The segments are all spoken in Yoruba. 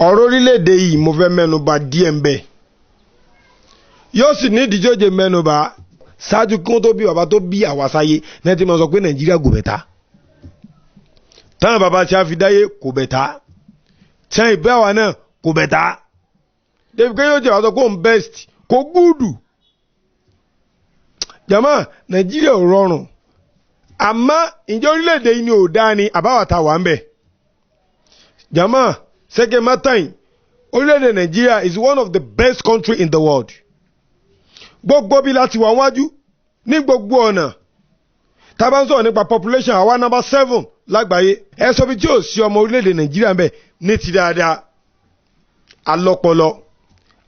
ọ̀rọ̀ orílẹ̀-èdè yìí mo fẹ́ mẹ́nuba díẹ̀ ń bẹ̀ yóò sì ní ìdíjọ́jẹ́ mẹ́nuba ṣáájú kí wọ́n tó bí bàbá tó bí àwa sáyé náà ti máa sọ pé nàìjíríà kò bẹ̀ta táwọn bàbá tí a fi dáyé kò bẹ̀ta tí wọ́n ìbẹ́ àwa náà kò bẹ̀ta david kẹ́ yóò jẹ́ wàá sọ pé òun best kò gúdù jama nàìjíríà ò rọrùn àmọ́ ìjọ orílẹ̀-èdè yìí ni ò dáa ni àbáwàtà wà ń bẹ̀ jama sẹ́kẹ̀ mátàìn orílẹ̀-èdè nàìjíríà is one of the best country in the world gbogbo bí láti wà wájú ní gbogbo ọ̀nà tá a bá ń sọ̀rọ̀ nípa population àwa number 7 lágbàáyé ẹ sọ bí tí ò sí ọmọ orílẹ̀-èdè nàìjíríà ń bẹ̀ ní ti dáadáa alọ́pọlọ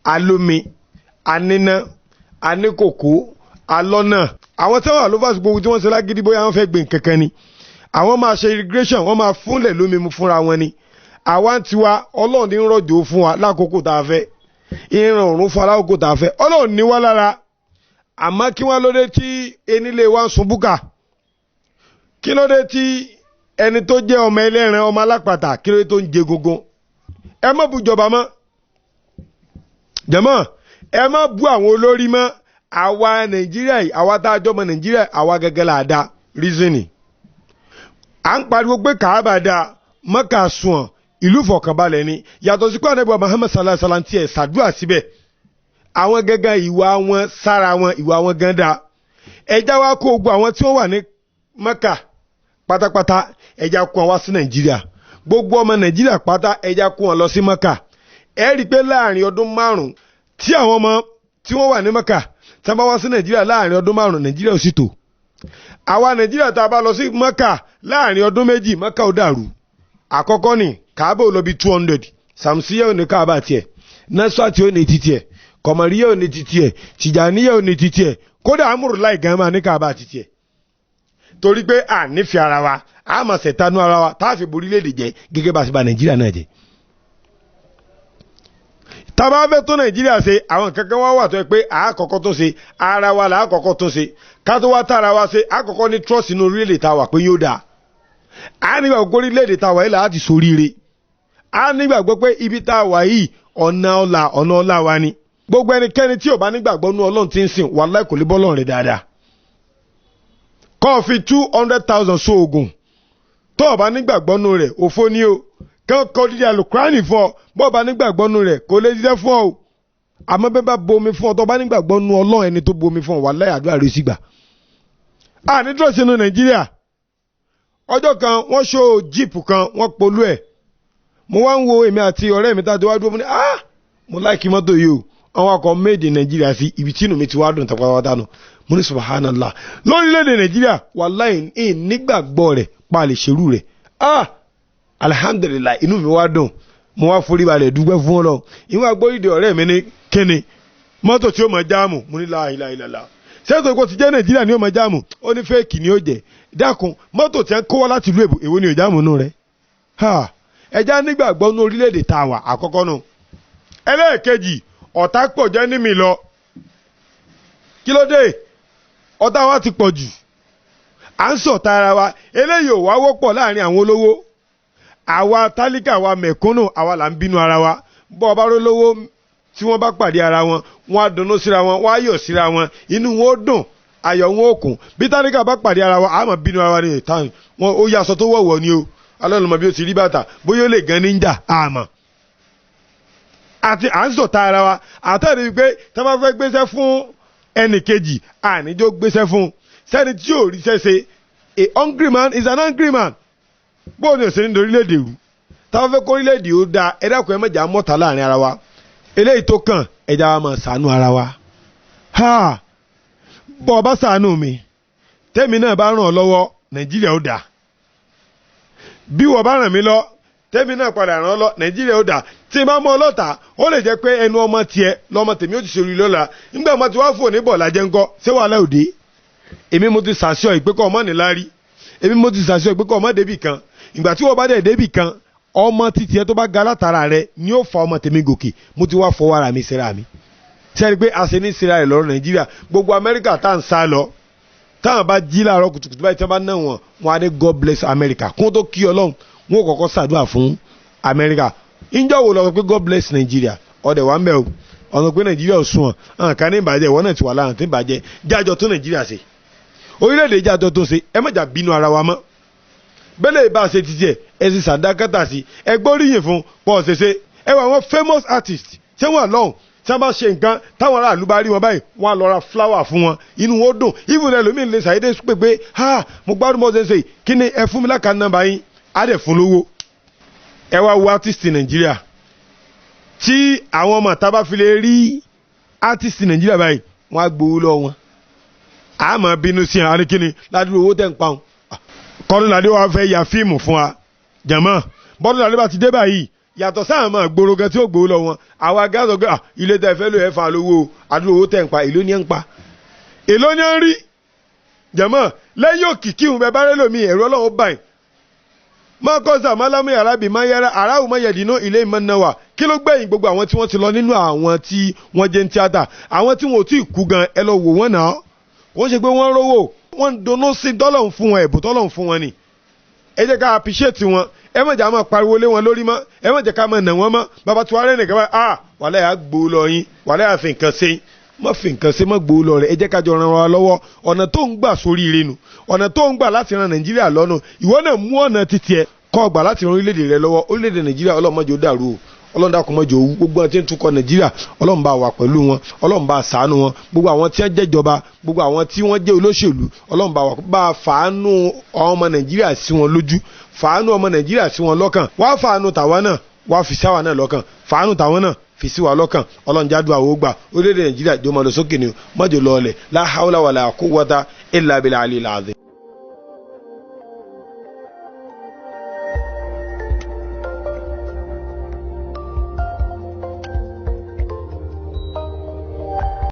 alómi aníná aníkòkó alọ́nà àwọn tí wọ́n wà ló fà sí gbogbo tí wọ́n ṣe lágídí bóyá wọ́n fẹ́ gbìn kankan ni àwọn máa ṣe irrigation wọ́n máa fúnlẹ̀ lómi mu fúnra wọn ni àwa ń tiwa ọlọ́run ní rọ̀jò fún wa lákòókò tá a fẹ́ ìran òrùn fún wa lákòókò tá a fẹ́ ọlọ́run ní wá lára àmọ́ kí wọ́n lóde tí enílé wa ń sun búkà kí lóde tí ẹni tó jẹ́ ọmọ ẹlẹ́ran ọmọ alápàtà kí lóde tó ń jẹ gógó ẹ má bu ìjọba mọ́ jẹ̀mọ́ ẹ má bu àwọn olórí mọ́ àwa nàìjíríà yìí àwa tá a jọmọ nàìjíríà àwa gẹ́gẹ́ là dá reasoning à ń pariwo pé kàábà dá mọ́kà sùn ìlú fọ̀kànbalẹ̀ ni yàtọ̀ sí pé ànábì Muhammad sallallahu alaihi wasallam tiẹ̀ ṣàdúrà síbẹ̀ àwọn gẹ́gẹ́ ìwà wọn sára wọn ìwà wọn gan dá ẹja wa kó gbogbo àwọn tí wọ́n wà ní mọ́kà pátápátá ẹja kó wọn wá sí nàìjíríà gbogbo ọmọ nàìjíríà pátá ẹja kó wọn lọ sí mọ́kà ẹ rí i pé láàrin ọdún 5 tí àwọn ọmọ tí wọ́n wà ní mọ́kà tí wọ́n bá wá sí nàìjíríà láàrin ọdún 5 nàìjíríà ò sì tò àwa nàìjíríà tá a bá lọ sí mọ́kà láàrin ọdún 2 mọ́kà ò dàrú àkọ́kọ́ ni káàbà ò lọ bí 200 sàmùsíyà ò ní káàbà tiẹ̀ násùwàtì ò ní ti tiẹ̀ kọ̀mọ̀ríyà ò ní ti tiẹ̀ tìjàníyà ò ní ti tiẹ̀ kódà amúrùláì gan máa ní káàbà ti tiẹ̀ torí pé à nífẹ̀ẹ́ ara wa a máa ṣẹ̀tanú ara wa tá a fi borílẹ̀-èdè jẹ́ gẹ́gẹ́ bá a ṣe ba nàìjíríà náà jẹ́ tábà fẹ́ tó nàìjíríà ṣe àwọn kankan wá wà tó yẹ pé àkọ́kọ́ tó ṣe ara wa là àkọ́kọ́ tó ṣe ká tó wá tára wa ṣe àkọ́kọ́ ní trust inú orílẹ̀-èdè tá a wà pé yóò dáa a nígbàgbọ́ orílẹ̀-èdè tá a wà yìí là á ti ṣoríire a nígbàgbọ́ pé ibi tá a wà yìí ọ̀nà ọ̀la wa ni gbogbo ẹnikẹ́ni tí ò bá nígbàgbọ́ nú ọlọ́run tí ń sìn wàláhì kò lè bọ́ lọ́run rẹ̀ dáadáa kọ́ fi 200,000 sóògùn tó o bá nígbàgbọ́ nú rẹ̀ òfo ni o kọ́ dídí alukurani fún ọ bó o bá nígbàgbọ́ nú rẹ̀ kò lè dídẹ́ fún ọ o àmọ́ bẹ́ẹ̀ bá bomi fún ọ tó o bá nígbàgbọ́ nú ọlọ́run ẹni tó bomi fún ọ wàláhì àdúrà rẹ̀ sì gbà. a ní dúró sínú nàìjíríà ọjọ́ kan wọ́n ṣó jíìpù kan wọ́n polú ẹ̀ mo wá ń wo èmi àti ọ̀rẹ́ mi tá a ti wá dúró mo ní mo láìkí mọ́tò yìí o àwọn akọ made in nàìjíríà sí ibi tí inú mi ti wá dùn tapátápátá nù mo ní subhanallah lórílẹ̀‐èdè nàìjíríà wàláhì nígbàgbọ́ rẹ̀ pa lè ṣerú rẹ̀ alhamdulillah inú mi wá dùn mo wá forí balẹ̀ dúpẹ́ fún ọ lọ ìwọ̀n agbóríde ọ̀rẹ́ mi ní kíni mọ́tò tí ó mọ̀ jáàmù mo ní la ilaha illallah sẹ́tò ìkó ti jẹ́ nàìjíríà ni ó mọ̀ jáàmù ó ní fẹ́ẹ̀kì ni ó jẹ́ dákun mọ́tò tí ń kó wá láti ìlú èwo ni ò jáàmù nù rẹ̀ ẹja nígbàgbọ́ ní orílẹ̀-èdè tá a wà àkọ́kọ́ nù ẹlẹ́ẹ̀kejì ọ̀tá pọ̀ jẹ́ ní mi lọ kí ló dé ọ̀tá wa ti pọ̀ jù à ń sọ̀tá ara wa eléyìí ò wá wọ́pọ̀ láàrin àwọn olówó àwa tálíkà wa mẹ̀kúnnù àwa là ń bínú ara wa bọ́ ọba rólówó tí wọ́n bá pàdé ara wọn wọ́n á dunnú síra wọn wọ́n á yọ̀ síra wọn inú wọn ó dùn ayọ̀ wọn ó kún bí tálíkà bá pàdé ara wọn àmọ́ bínú ara wa ní ìtàn wọn ó yà aṣọ tó wọ̀wọ̀ ni o alọ́nùmọ̀ bí ó ti rí bàtà bóyá ó lè gan níjà àmọ́ àti à ń sọ̀tá ara wa àtàrí wípé tí wọ́n bá fẹ́ gbéṣẹ́ fún ẹnì kejì àníjó gbéṣẹ́ fún sẹ́ni tí ò ríṣẹ́ ṣe a hungry man is an angry man bóun ni òsèré ní orílẹ̀-èdè rú táwọn fẹ́ kó orílẹ̀-èdè ó dáa ẹ dákun ẹ mọ̀jà mọ́ta láàrin ara wa eléyìí tó kàn ẹja wa máa ṣàánú ara wa bọ́ ọ bá ṣàánú mi tẹ́mi náà bá ràn ọ́ lọ́wọ́ nàìjíríà ó dáa bí wọ́n bá ràn mí lọ tẹ́mi náà padà ràn ọ́ lọ nàìjíríà ó dáa tí n bá mọ ọlọ́ta ó lè jẹ́ pé ẹnu ọmọ tiẹ̀ lọ́mọ tèmi ó ti ṣe orí lọ́la nígbà ọmọ tí wàá fò ní bọ̀ọ̀lá jẹ́ ńkọ́ ṣé wàhálà òde èmi mo ti ṣàṣọ ìpékọ̀ ọmọ níláárí èmi mo ti ṣàṣọ ìpékọ̀ ọmọ débì kan ìgbà tí wọ́n bá dẹ̀ débì kan ọmọ títí ẹ tó bá ga látara rẹ ni ó fa ọmọ tèmi gòkè mo ti wá fọwọ́ ara mi síra mi sẹ́ni pé a ṣe ní síra rẹ̀ lọ́rọ̀ nàìjíríà gbogbo amẹ́ríkà tá à ń sá lọ táwọn bá jí láàárọ̀ kùtùkùtù báyìí tí wọ́n bá ná wọn á ní God bless America kún tó kí ọlọ́run wọn ò kọ́kọ́ ṣàdúrà fún amẹ́ríkà ìjọ wo lọ pé God bless Nigeria ọ̀dẹ̀ wà ń bẹ̀ o ọ̀nà pé Nàìjíríà ò sùn ọ̀ kan ní ìbàjẹ́ ìwọ náà ti wà láàrín tí ìbàjẹ́ jájọ tó Nàìjíríà ṣe orílẹ̀-èdè jájọ tó ṣe ẹ má jà bínú ara wa mọ́ bẹ́lẹ̀ ìbá ṣe ti jẹ́ ẹ sì sàdákàtà sí ẹ gbóríyìn fún pọ̀ ṣẹṣẹ ẹ wà wọn famous artist ṣé wọn lọ́hùn tí wọ́n bá ṣe nǹkan táwọn aráàlú bá rí wọn báyìí wọ́n á lọ ra flower fún wọn inú wọn dùn even ẹlòmíì lè ṣàyédé pé ha mo gbádùn bọ́ ṣe ṣe kí ni ẹ fún mi lákàá nọ́mbà yín á dẹ̀ fún lówó ẹ wá wo artist Nàìjíríà tí àwọn ọmọ tá bá fi lè rí artist Nàìjíríà báyìí wọ́n á gbowó lọ wọn a máa bínú sí àárín kíni ládùúgbò owó tẹ̀ ń pa wọn Kọ́dúnládé wa fẹ́ ya fíìmù fún wa jẹ̀mọ́ Bọ́dúnládé bá ti dé báyìí yàtọ̀ sáà máa gbòòrò gan tí ó gbòòrò lọ wọn àwa gáàsọ̀ gbé ilé tẹ̀ fẹ́ ló ẹ̀ fà lówó àdúgbò owó tẹ̀ ń pa èló ni ẹ̀ ń pa èló ni ẹ̀ ń rí jẹ̀mọ́ lẹ́yìn òkìkí ìhùn bẹ́ẹ̀ bá rẹ́ lómi ẹ̀rọ ọlọ́run báyìí mọ́kọ́sà málámù yàrá bíi máyára aráàlú máyẹ̀dínú ilé ìmọ̀nàwà kí ló gbẹ̀yìn gbogbo àwọn tí wọ́n ti lọ nínú àwọn tí wọ́n jẹ́ ń tíátà àwọn tí wọn ò tí ì kú gan ẹ lọ wò wọ́n náà wọ́n ṣe pé wọ́n rówó wọ́n ń dunnú sí dọ́lọ̀ fún wọn ẹ̀bùn tọ́lọ̀ fún wọn ni ẹ jẹ́ ká appreciate wọn ẹ má jẹ́ ká máa pariwo lé wọn lórí mọ́ ẹ má jẹ́ ká máa nà wọ́n mọ́ bàbá tí wàá rẹ̀ nìkan báyìí wàhálà yà gbó lọ yín wàhálà yà fi nǹkan ṣe má fi nǹkan ṣe má gbó lọ rẹ̀ ẹ jẹ́ ká jọ ran wa lọ́wọ́ ọ̀nà tó ń gbà sórí ire nu ọ̀nà tó ń gbà láti ran Nàìjíríà lọ́nà ìwọ náà mú ọ̀nà títí ẹ kọ́ gbà láti ran orílẹ̀-èdè rẹ lọ́wọ́ orílẹ̀-èdè Nàìjíríà ọlọ́mọdé ó dàrú o Ọlọ́run dákun mọ́jọ owó gbogbo àwọn tí ń tukọ̀ Nàìjíríà Ọlọ́run bá wà pẹ̀lú wọn Ọlọ́run bá ṣàánú wọn gbogbo àwọn tí wọ́n jẹ́jọba gbogbo àwọn tí wọ́n jẹ́ olóṣèlú Ọlọ́run bá fàánú ọmọ Nàìjíríà sí wọn lójú fàánú ọmọ Nàìjíríà sí wọn lọ́kàn wá fàánú tàwa náà wá fi sáwà náà lọ́kàn fàánú tàwọn náà fi sí wa lọ́kàn Ọlọ́run jádùn àwọn ògbà orílẹ̀-èdè Nàìjíríà jọmọ lọ sókè ni mọ́jọ lọ́ọ̀lẹ̀ la hawla wala quwwata illa billahi al-azim.